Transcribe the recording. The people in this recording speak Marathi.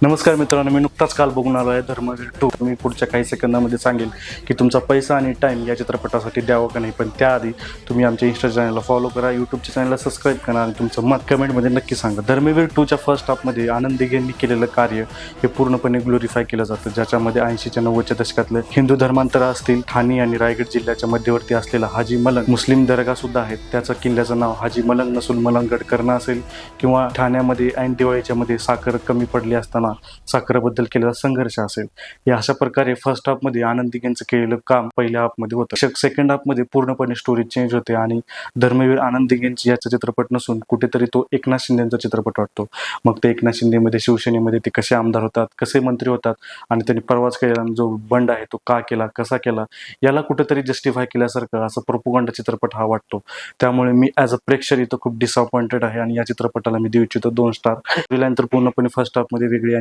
नमस्कार मित्रांनो, मी नुकताच काल बघून आलो आहे धर्मवीर 2. मी पुढच्या काही सेकंदामध्ये सांगेल की तुमचा पैसा आणि टाईम या चित्रपटासाठी द्यावं का नाही. पण त्याआधी तुम्ही आमच्या इंस्टा चॅनलला फॉलो करा, यूट्यूबच्या चॅनलला सबस्क्राईब करा आणि तुमचं मत कमेंटमध्ये नक्की सांगा. धर्मवीर 2च्या फर्स्ट हाफमध्ये आनंद दिघेंनी केलेलं कार्य हे पूर्णपणे ग्लोरीफाय केलं जातं, ज्याच्यामध्ये 80च्या 90च्या दशकातलं हिंदू धर्मांतर असतील, ठाणे आणि रायगड जिल्ह्याच्या मध्यवर्ती असलेला हाजी मलंग मुस्लिम दर्गा सुद्धा आहे. त्याचं किल्ल्याचं नाव हाजी मलंग नसून मलंगगड करणं असेल, किंवा ठाण्यामध्ये ऐन दिवाळीच्या मध्ये साखर कमी पडली असताना साखरेबद्दल केलेला संघर्ष असेल. या अशा प्रकारे फर्स्ट हाफमध्ये आनंद दिघेंचं केलेलं काम पहिल्या हाफमध्ये होतं. सेकंड हाफमध्ये पूर्णपणे स्टोरी चेंज होते आणि धर्मवीर आनंद दिघेंची याचा चित्रपट नसून कुठेतरी तो एकनाथ शिंदेचा चित्रपट वाटतो. मग ते एकनाथ शिंदेमध्ये शिवसेनेमध्ये ते कसे आमदार होतात, कसे मंत्री होतात आणि त्यांनी प्रवास केलेला जो बंड आहे तो का केला, कसा केला, याला कुठेतरी जस्टिफाय केल्यासारखं असं प्रोपोगंडा चित्रपट हा वाटतो. त्यामुळे मी ॲज अ प्रेक्षक इथं खूप डिसअपॉइंटेड आहे आणि या चित्रपटाला मी देऊ इच्छितो 2 स्टार. तर पूर्णपणे फर्स्ट हाफमध्ये वेगळी